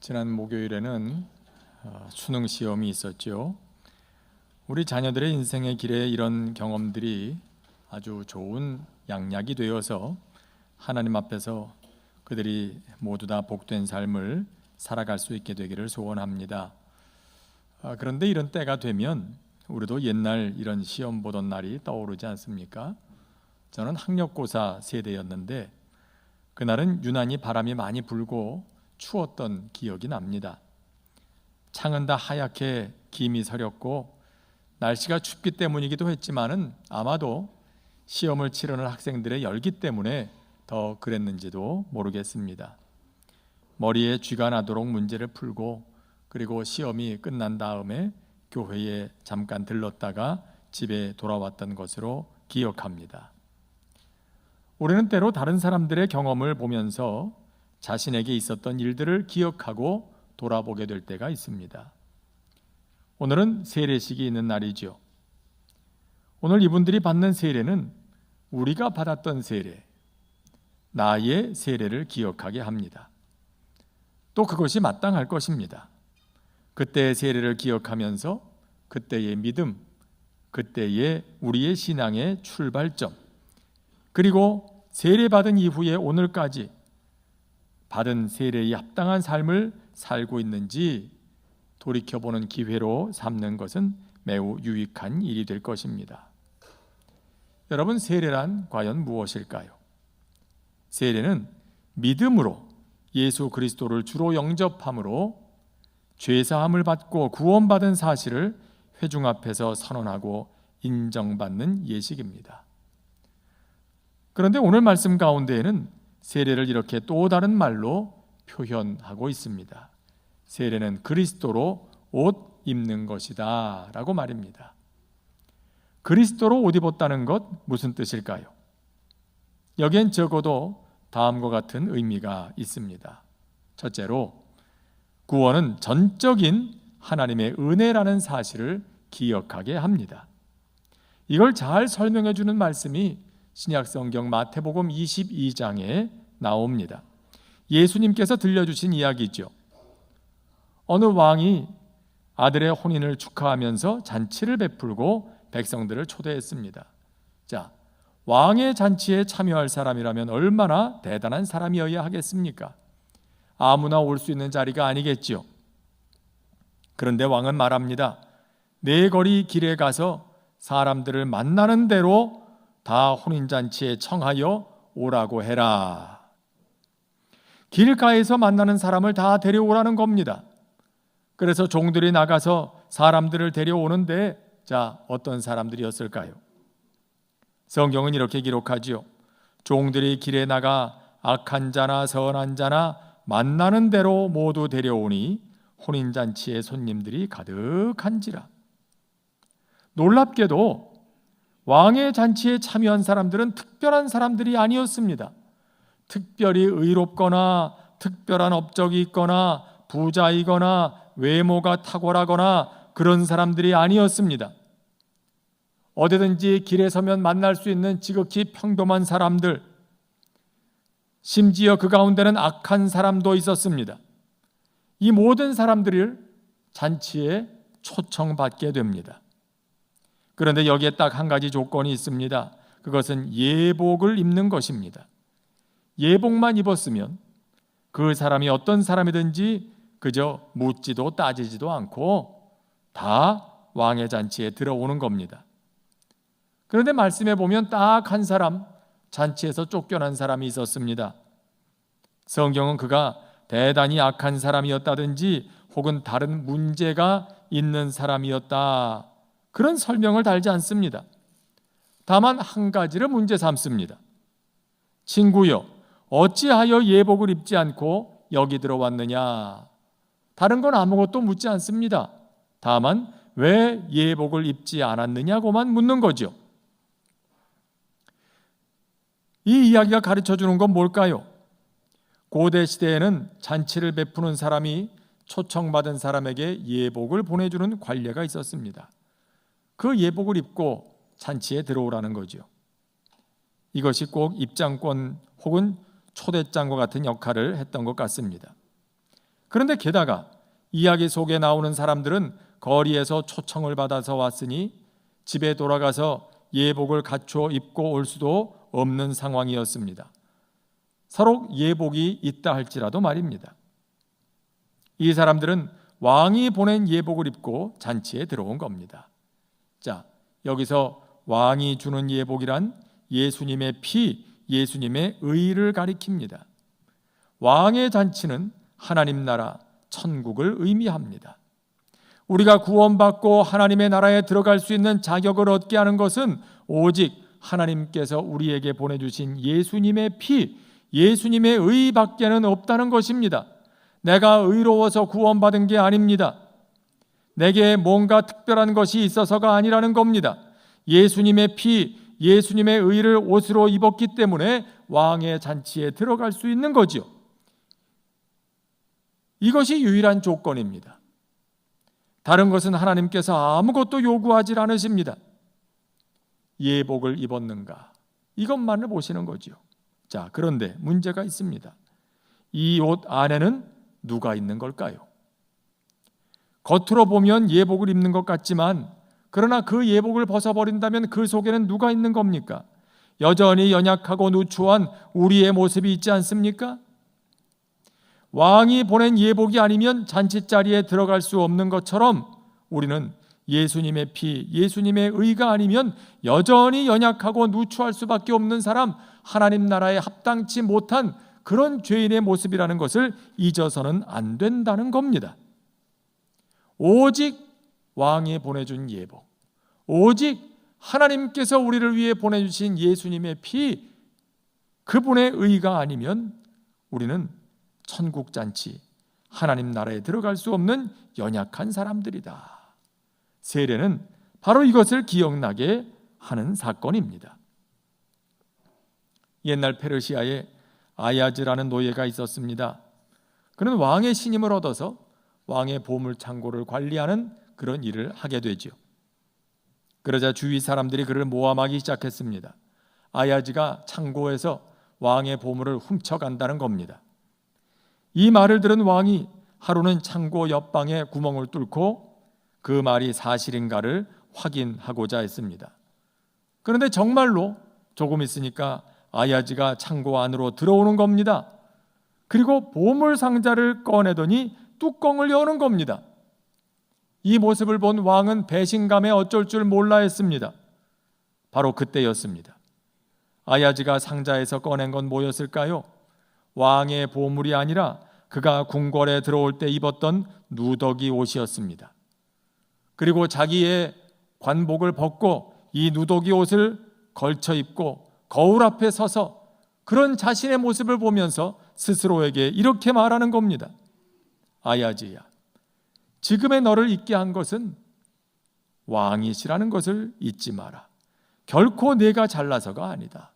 지난 목요일에는 수능 시험이 있었죠. 우리 자녀들의 인생의 길에 이런 경험들이 아주 좋은 양약이 되어서 하나님 앞에서 그들이 모두 다 복된 삶을 살아갈 수 있게 되기를 소원합니다. 그런데 이런 때가 되면 우리도 옛날 이런 시험 보던 날이 떠오르지 않습니까? 저는 학력고사 세대였는데 그날은 유난히 바람이 많이 불고 추웠던 기억이 납니다. 창은 다 하얗게 김이 서렸고 날씨가 춥기 때문이기도 했지만은 아마도 시험을 치르는 학생들의 열기 때문에 더 그랬는지도 모르겠습니다. 머리에 쥐가 나도록 문제를 풀고 그리고 시험이 끝난 다음에 교회에 잠깐 들렀다가 집에 돌아왔던 것으로 기억합니다. 우리는 때로 다른 사람들의 경험을 보면서 자신에게 있었던 일들을 기억하고 돌아보게 될 때가 있습니다. 오늘은 세례식이 있는 날이죠. 오늘 이분들이 받는 세례는 우리가 받았던 세례, 나의 세례를 기억하게 합니다. 또 그것이 마땅할 것입니다. 그때의 세례를 기억하면서 그때의 믿음, 그때의 우리의 신앙의 출발점, 그리고 세례받은 이후에 오늘까지 받은 세례에 합당한 삶을 살고 있는지 돌이켜보는 기회로 삼는 것은 매우 유익한 일이 될 것입니다. 여러분, 세례란 과연 무엇일까요? 세례는 믿음으로 예수 그리스도를 주로 영접함으로 죄사함을 받고 구원받은 사실을 회중 앞에서 선언하고 인정받는 예식입니다. 그런데 오늘 말씀 가운데에는 세례를 이렇게 또 다른 말로 표현하고 있습니다. 세례는 그리스도로 옷 입는 것이다 라고 말입니다. 그리스도로 옷 입었다는 것 무슨 뜻일까요? 여기엔 적어도 다음과 같은 의미가 있습니다. 첫째로, 구원은 전적인 하나님의 은혜라는 사실을 기억하게 합니다. 이걸 잘 설명해 주는 말씀이 신약성경 마태복음 22장에 나옵니다. 예수님께서 들려주신 이야기죠. 어느 왕이 아들의 혼인을 축하하면서 잔치를 베풀고 백성들을 초대했습니다. 자, 왕의 잔치에 참여할 사람이라면 얼마나 대단한 사람이어야 하겠습니까? 아무나 올 수 있는 자리가 아니겠지요. 그런데 왕은 말합니다. 네 거리 길에 가서 사람들을 만나는 대로 다 혼인잔치에 청하여 오라고 해라. 길가에서 만나는 사람을 다 데려오라는 겁니다. 그래서 종들이 나가서 사람들을 데려오는데 자, 어떤 사람들이었을까요? 성경은 이렇게 기록하지요. 종들이 길에 나가 악한 자나 선한 자나 만나는 대로 모두 데려오니 혼인잔치에 손님들이 가득한지라. 놀랍게도 왕의 잔치에 참여한 사람들은 특별한 사람들이 아니었습니다. 특별히 의롭거나 특별한 업적이 있거나 부자이거나 외모가 탁월하거나 그런 사람들이 아니었습니다. 어디든지 길에 서면 만날 수 있는 지극히 평범한 사람들, 심지어 그 가운데는 악한 사람도 있었습니다. 이 모든 사람들을 잔치에 초청받게 됩니다. 그런데 여기에 딱 한 가지 조건이 있습니다. 그것은 예복을 입는 것입니다. 예복만 입었으면 그 사람이 어떤 사람이든지 그저 묻지도 따지지도 않고 다 왕의 잔치에 들어오는 겁니다. 그런데 말씀에 보면 딱 한 사람, 잔치에서 쫓겨난 사람이 있었습니다. 성경은 그가 대단히 악한 사람이었다든지 혹은 다른 문제가 있는 사람이었다, 그런 설명을 달지 않습니다. 다만 한 가지를 문제 삼습니다. 친구여, 어찌하여 예복을 입지 않고 여기 들어왔느냐? 다른 건 아무것도 묻지 않습니다. 다만 왜 예복을 입지 않았느냐고만 묻는 거죠. 이 이야기가 가르쳐주는 건 뭘까요? 고대 시대에는 잔치를 베푸는 사람이 초청받은 사람에게 예복을 보내주는 관례가 있었습니다. 그 예복을 입고 잔치에 들어오라는 거죠. 이것이 꼭 입장권 혹은 초대장과 같은 역할을 했던 것 같습니다. 그런데 게다가 이야기 속에 나오는 사람들은 거리에서 초청을 받아서 왔으니 집에 돌아가서 예복을 갖추어 입고 올 수도 없는 상황이었습니다. 서로 예복이 있다 할지라도 말입니다. 이 사람들은 왕이 보낸 예복을 입고 잔치에 들어온 겁니다. 자, 여기서 왕이 주는 예복이란 예수님의 피, 예수님의 의를 가리킵니다. 왕의 잔치는 하나님 나라, 천국을 의미합니다. 우리가 구원받고 하나님의 나라에 들어갈 수 있는 자격을 얻게 하는 것은 오직 하나님께서 우리에게 보내주신 예수님의 피, 예수님의 의밖에는 없다는 것입니다. 내가 의로워서 구원받은 게 아닙니다. 내게 뭔가 특별한 것이 있어서가 아니라는 겁니다. 예수님의 피, 예수님의 의를 옷으로 입었기 때문에 왕의 잔치에 들어갈 수 있는 거지요. 이것이 유일한 조건입니다. 다른 것은 하나님께서 아무것도 요구하지 않으십니다. 예복을 입었는가? 이것만을 보시는 거지요. 자, 그런데 문제가 있습니다. 이 옷 안에는 누가 있는 걸까요? 겉으로 보면 예복을 입는 것 같지만 그러나 그 예복을 벗어버린다면 그 속에는 누가 있는 겁니까? 여전히 연약하고 누추한 우리의 모습이 있지 않습니까? 왕이 보낸 예복이 아니면 잔치자리에 들어갈 수 없는 것처럼 우리는 예수님의 피, 예수님의 의가 아니면 여전히 연약하고 누추할 수밖에 없는 사람, 하나님 나라에 합당치 못한 그런 죄인의 모습이라는 것을 잊어서는 안 된다는 겁니다. 오직 왕이 보내준 예복, 오직 하나님께서 우리를 위해 보내주신 예수님의 피, 그분의 의가 아니면 우리는 천국 잔치, 하나님 나라에 들어갈 수 없는 연약한 사람들이다. 세례는 바로 이것을 기억나게 하는 사건입니다. 옛날 페르시아에 아야즈라는 노예가 있었습니다. 그는 왕의 신임을 얻어서 왕의 보물 창고를 관리하는 그런 일을 하게 되죠. 그러자 주위 사람들이 그를 모함하기 시작했습니다. 아야즈가 창고에서 왕의 보물을 훔쳐간다는 겁니다. 이 말을 들은 왕이 하루는 창고 옆방에 구멍을 뚫고 그 말이 사실인가를 확인하고자 했습니다. 그런데 정말로 조금 있으니까 아야즈가 창고 안으로 들어오는 겁니다. 그리고 보물 상자를 꺼내더니 뚜껑을 여는 겁니다. 이 모습을 본 왕은 배신감에 어쩔 줄 몰라 했습니다. 바로 그때였습니다. 아야즈가 상자에서 꺼낸 건 뭐였을까요? 왕의 보물이 아니라 그가 궁궐에 들어올 때 입었던 누더기 옷이었습니다. 그리고 자기의 관복을 벗고 이 누더기 옷을 걸쳐 입고 거울 앞에 서서 그런 자신의 모습을 보면서 스스로에게 이렇게 말하는 겁니다. 아야즈야, 지금의 너를 있게 한 것은 왕이시라는 것을 잊지 마라. 결코 내가 잘나서가 아니다.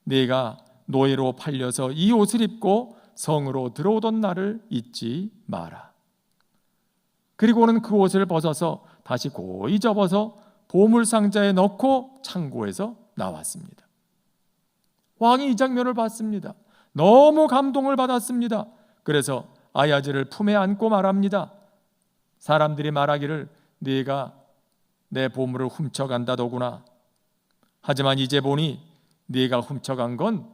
내가 노예로 팔려서 이 옷을 입고 성으로 들어오던 날을 잊지 마라. 그리고는 그 옷을 벗어서 다시 고이 접어서 보물상자에 넣고 창고에서 나왔습니다. 왕이 이 장면을 봤습니다. 너무 감동을 받았습니다. 그래서 아야즈를 품에 안고 말합니다. 사람들이 말하기를 네가 내 보물을 훔쳐간다더구나. 하지만 이제 보니 네가 훔쳐간 건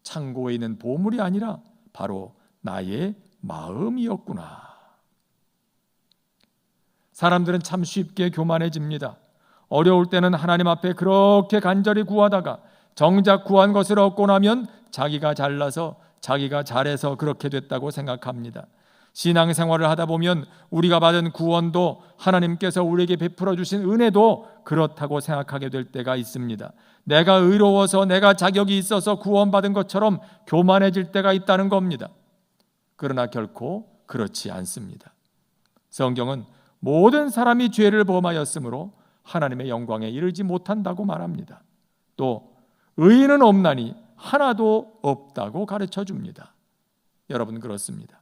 창고에 있는 보물이 아니라 바로 나의 마음이었구나. 사람들은 참 쉽게 교만해집니다. 어려울 때는 하나님 앞에 그렇게 간절히 구하다가 정작 구한 것을 얻고 나면 자기가 잘나서 자기가 잘해서 그렇게 됐다고 생각합니다. 신앙생활을 하다 보면 우리가 받은 구원도 하나님께서 우리에게 베풀어 주신 은혜도 그렇다고 생각하게 될 때가 있습니다. 내가 의로워서 내가 자격이 있어서 구원받은 것처럼 교만해질 때가 있다는 겁니다. 그러나 결코 그렇지 않습니다. 성경은 모든 사람이 죄를 범하였으므로 하나님의 영광에 이르지 못한다고 말합니다. 또 의인은 없나니 하나도 없다고 가르쳐 줍니다. 여러분, 그렇습니다.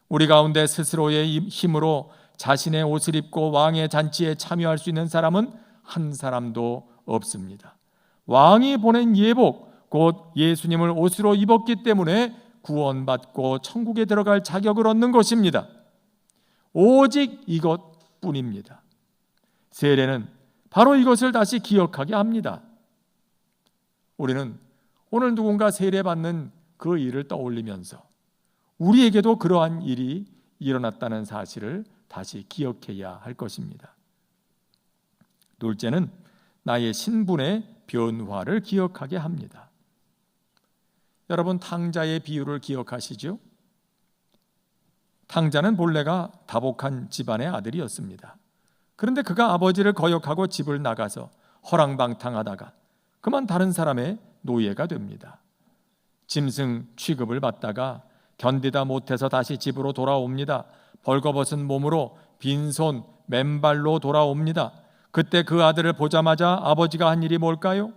우리 가운데 스스로의 힘으로 자신의 옷을 입고 왕의 잔치에 참여할 수 있는 사람은 한 사람도 없습니다. 왕이 보낸 예복, 곧 예수님을 옷으로 입었기 때문에 구원받고 천국에 들어갈 자격을 얻는 것입니다. 오직 이것뿐입니다. 세례는 바로 이것을 다시 기억하게 합니다. 우리는 오늘 누군가 세례받는 그 일을 떠올리면서 우리에게도 그러한 일이 일어났다는 사실을 다시 기억해야 할 것입니다. 둘째는 나의 신분의 변화를 기억하게 합니다. 여러분, 탕자의 비유를 기억하시죠? 탕자는 본래가 다복한 집안의 아들이었습니다. 그런데 그가 아버지를 거역하고 집을 나가서 허랑방탕하다가 그만 다른 사람의 노예가 됩니다. 짐승 취급을 받다가 견디다 못해서 다시 집으로 돌아옵니다. 벌거벗은 몸으로 빈손 맨발로 돌아옵니다. 그때 그 아들을 보자마자 아버지가 한 일이 뭘까요?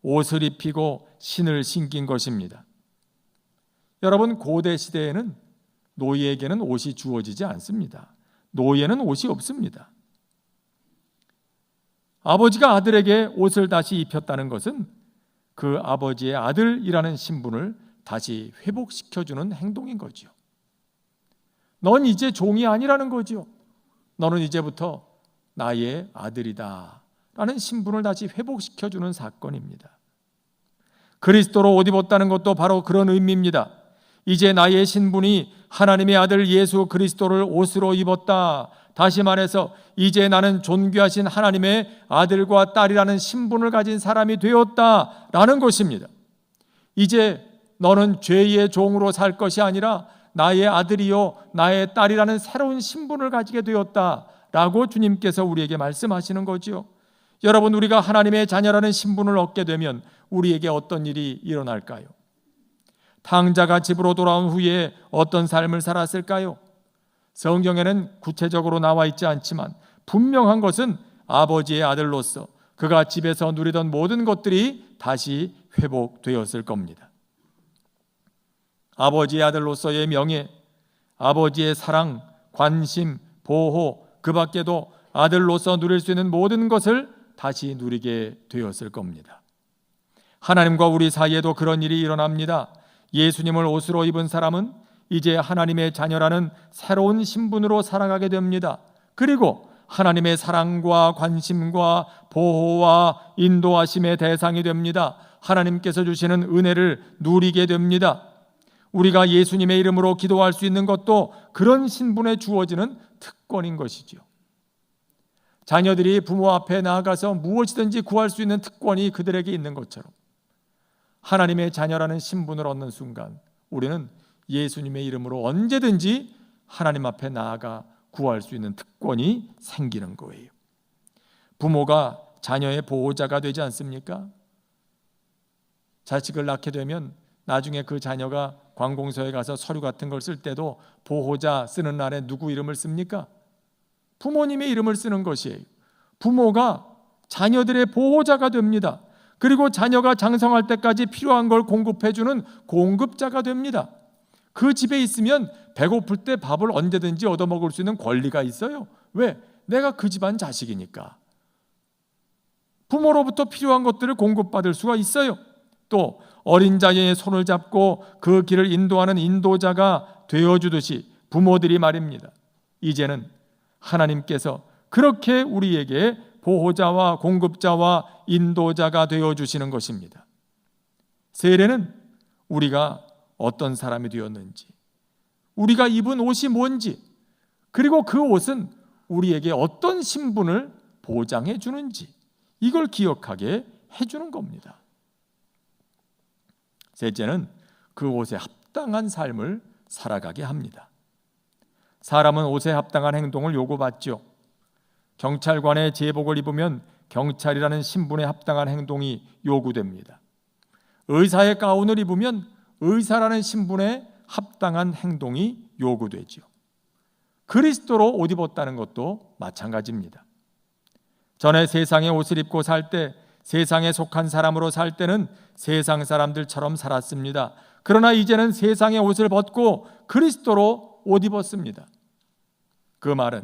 옷을 입히고 신을 신긴 것입니다. 여러분, 고대 시대에는 노예에게는 옷이 주어지지 않습니다. 노예는 옷이 없습니다. 아버지가 아들에게 옷을 다시 입혔다는 것은 그 아버지의 아들이라는 신분을 다시 회복시켜주는 행동인 거죠. 넌 이제 종이 아니라는 거죠. 너는 이제부터 나의 아들이다 라는 신분을 다시 회복시켜주는 사건입니다. 그리스도로 옷 입었다는 것도 바로 그런 의미입니다. 이제 나의 신분이 하나님의 아들 예수 그리스도를 옷으로 입었다. 다시 말해서 이제 나는 존귀하신 하나님의 아들과 딸이라는 신분을 가진 사람이 되었다라는 것입니다. 이제 너는 죄의 종으로 살 것이 아니라 나의 아들이요 나의 딸이라는 새로운 신분을 가지게 되었다라고 주님께서 우리에게 말씀하시는 거죠. 여러분, 우리가 하나님의 자녀라는 신분을 얻게 되면 우리에게 어떤 일이 일어날까요? 탕자가 집으로 돌아온 후에 어떤 삶을 살았을까요? 성경에는 구체적으로 나와 있지 않지만 분명한 것은 아버지의 아들로서 그가 집에서 누리던 모든 것들이 다시 회복되었을 겁니다. 아버지의 아들로서의 명예, 아버지의 사랑, 관심, 보호, 그 밖에도 아들로서 누릴 수 있는 모든 것을 다시 누리게 되었을 겁니다. 하나님과 우리 사이에도 그런 일이 일어납니다. 예수님을 옷으로 입은 사람은 이제 하나님의 자녀라는 새로운 신분으로 살아가게 됩니다. 그리고 하나님의 사랑과 관심과 보호와 인도하심의 대상이 됩니다. 하나님께서 주시는 은혜를 누리게 됩니다. 우리가 예수님의 이름으로 기도할 수 있는 것도 그런 신분에 주어지는 특권인 것이죠. 자녀들이 부모 앞에 나아가서 무엇이든지 구할 수 있는 특권이 그들에게 있는 것처럼 하나님의 자녀라는 신분을 얻는 순간 우리는 예수님의 이름으로 언제든지 하나님 앞에 나아가 구할 수 있는 특권이 생기는 거예요. 부모가 자녀의 보호자가 되지 않습니까? 자식을 낳게 되면 나중에 그 자녀가 관공서에 가서 서류 같은 걸 쓸 때도 보호자 쓰는 날에 누구 이름을 씁니까? 부모님의 이름을 쓰는 것이에요. 부모가 자녀들의 보호자가 됩니다. 그리고 자녀가 장성할 때까지 필요한 걸 공급해주는 공급자가 됩니다. 그 집에 있으면 배고플 때 밥을 언제든지 얻어먹을 수 있는 권리가 있어요. 왜? 내가 그 집안 자식이니까. 부모로부터 필요한 것들을 공급받을 수가 있어요. 또 어린 자녀의 손을 잡고 그 길을 인도하는 인도자가 되어주듯이 부모들이 말입니다. 이제는 하나님께서 그렇게 우리에게 보호자와 공급자와 인도자가 되어주시는 것입니다. 세례는 우리가 어떤 사람이 되었는지, 우리가 입은 옷이 뭔지, 그리고 그 옷은 우리에게 어떤 신분을 보장해 주는지 이걸 기억하게 해주는 겁니다. 셋째는 그 옷에 합당한 삶을 살아가게 합니다. 사람은 옷에 합당한 행동을 요구받죠. 경찰관의 제복을 입으면 경찰이라는 신분에 합당한 행동이 요구됩니다. 의사의 가운을 입으면 의사라는 신분에 합당한 행동이 요구되죠. 그리스도로 옷 입었다는 것도 마찬가지입니다. 전에 세상의 옷을 입고 살 때, 세상에 속한 사람으로 살 때는 세상 사람들처럼 살았습니다. 그러나 이제는 세상의 옷을 벗고 그리스도로 옷 입었습니다. 그 말은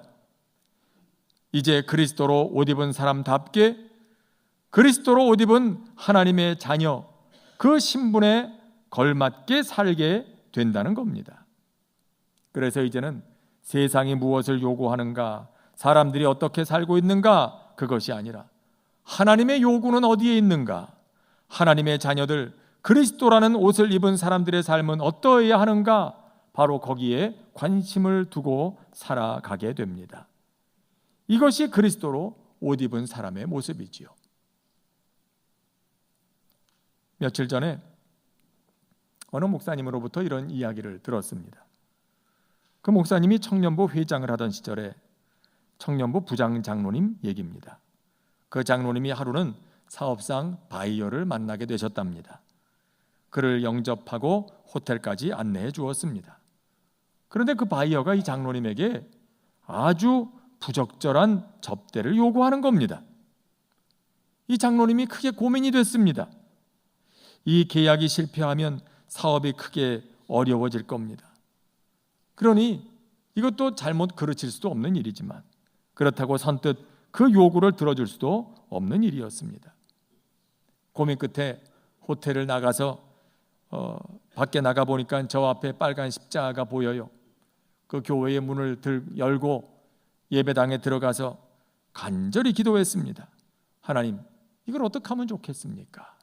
이제 그리스도로 옷 입은 사람답게 그리스도로 옷 입은 하나님의 자녀, 그 신분에 걸맞게 살게 된다는 겁니다. 그래서 이제는 세상이 무엇을 요구하는가, 사람들이 어떻게 살고 있는가, 그것이 아니라 하나님의 요구는 어디에 있는가, 하나님의 자녀들, 그리스도라는 옷을 입은 사람들의 삶은 어떠해야 하는가, 바로 거기에 관심을 두고 살아가게 됩니다. 이것이 그리스도로 옷 입은 사람의 모습이지요. 며칠 전에 어느 목사님으로부터 이런 이야기를 들었습니다. 그 목사님이 청년부 회장을 하던 시절에 청년부 부장 장로님 얘기입니다. 그 장로님이 하루는 사업상 바이어를 만나게 되셨답니다. 그를 영접하고 호텔까지 안내해 주었습니다. 그런데 그 바이어가 이 장로님에게 아주 부적절한 접대를 요구하는 겁니다. 이 장로님이 크게 고민이 됐습니다. 이 계약이 실패하면 사업이 크게 어려워질 겁니다. 그러니 이것도 잘못 그르칠 수도 없는 일이지만 그렇다고 선뜻 그 요구를 들어줄 수도 없는 일이었습니다. 고민 끝에 호텔을 나가서 밖에 나가 보니까 저 앞에 빨간 십자가가 보여요. 그 교회의 문을 열고 예배당에 들어가서 간절히 기도했습니다. 하나님, 이걸 어떻게 하면 좋겠습니까?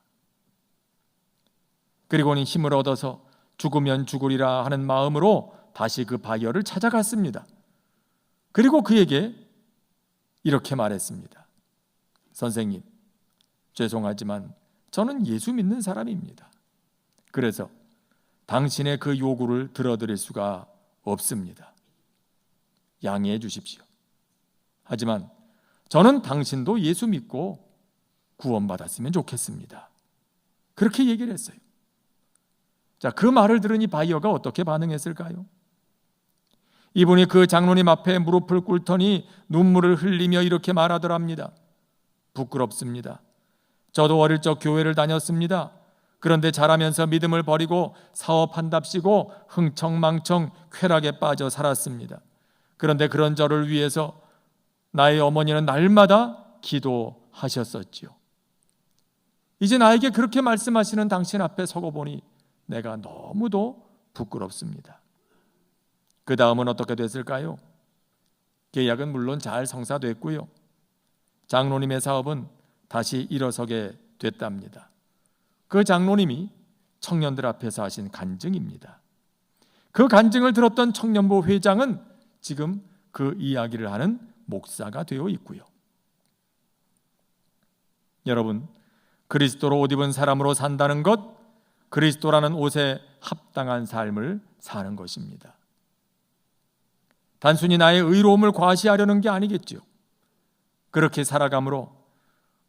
그리고는 힘을 얻어서 죽으면 죽으리라 하는 마음으로 다시 그 바이어를 찾아갔습니다. 그리고 그에게 이렇게 말했습니다. 선생님, 죄송하지만 저는 예수 믿는 사람입니다. 그래서 당신의 그 요구를 들어드릴 수가 없습니다. 양해해 주십시오. 하지만 저는 당신도 예수 믿고 구원받았으면 좋겠습니다. 그렇게 얘기를 했어요. 자, 그 말을 들으니 바이어가 어떻게 반응했을까요? 이분이 그 장로님 앞에 무릎을 꿇더니 눈물을 흘리며 이렇게 말하더랍니다. 부끄럽습니다. 저도 어릴 적 교회를 다녔습니다. 그런데 자라면서 믿음을 버리고 사업한답시고 흥청망청 쾌락에 빠져 살았습니다. 그런데 그런 저를 위해서 나의 어머니는 날마다 기도하셨었지요. 이제 나에게 그렇게 말씀하시는 당신 앞에 서고 보니 내가 너무도 부끄럽습니다. 그 다음은 어떻게 됐을까요? 계약은 물론 잘 성사됐고요. 장로님의 사업은 다시 일어서게 됐답니다. 그 장로님이 청년들 앞에서 하신 간증입니다. 그 간증을 들었던 청년부 회장은 지금 그 이야기를 하는 목사가 되어 있고요. 여러분, 그리스도로 옷 입은 사람으로 산다는 것, 그리스도라는 옷에 합당한 삶을 사는 것입니다. 단순히 나의 의로움을 과시하려는 게 아니겠죠. 그렇게 살아감으로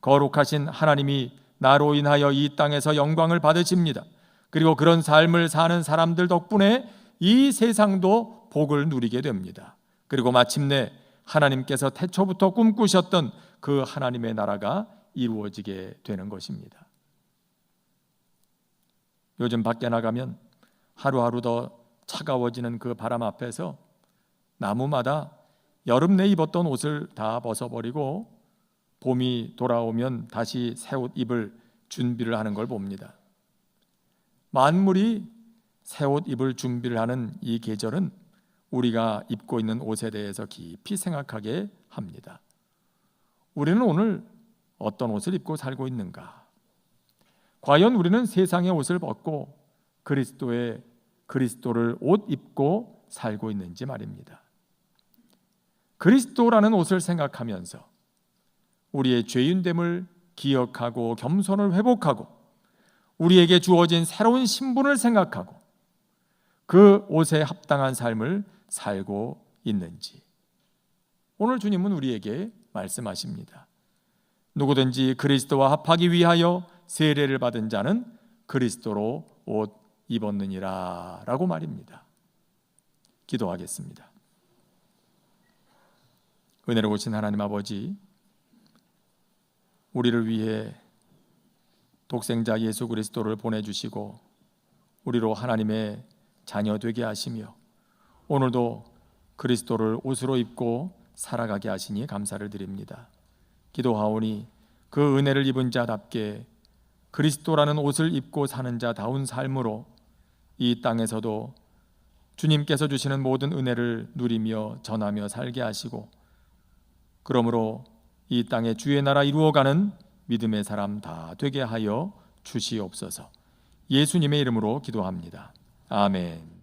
거룩하신 하나님이 나로 인하여 이 땅에서 영광을 받으십니다. 그리고 그런 삶을 사는 사람들 덕분에 이 세상도 복을 누리게 됩니다. 그리고 마침내 하나님께서 태초부터 꿈꾸셨던 그 하나님의 나라가 이루어지게 되는 것입니다. 요즘 밖에 나가면 하루하루 더 차가워지는 그 바람 앞에서 나무마다 여름 내 입었던 옷을 다 벗어버리고 봄이 돌아오면 다시 새 옷 입을 준비를 하는 걸 봅니다. 만물이 새 옷 입을 준비를 하는 이 계절은 우리가 입고 있는 옷에 대해서 깊이 생각하게 합니다. 우리는 오늘 어떤 옷을 입고 살고 있는가? 과연 우리는 세상의 옷을 벗고 그리스도를 옷 입고 살고 있는지 말입니다. 그리스도라는 옷을 생각하면서 우리의 죄인됨을 기억하고 겸손을 회복하고 우리에게 주어진 새로운 신분을 생각하고 그 옷에 합당한 삶을 살고 있는지 오늘 주님은 우리에게 말씀하십니다. 누구든지 그리스도와 합하기 위하여 세례를 받은 자는 그리스도로 옷 입었느니라 라고 말입니다. 기도하겠습니다. 은혜로우신 하나님 아버지, 우리를 위해 독생자 예수 그리스도를 보내주시고 우리로 하나님의 자녀 되게 하시며 오늘도 그리스도를 옷으로 입고 살아가게 하시니 감사를 드립니다. 기도하오니 그 은혜를 입은 자답게 그리스도라는 옷을 입고 사는 자다운 삶으로 이 땅에서도 주님께서 주시는 모든 은혜를 누리며 전하며 살게 하시고, 그러므로 이 땅에 주의 나라 이루어가는 믿음의 사람 다 되게 하여 주시옵소서. 예수님의 이름으로 기도합니다. 아멘.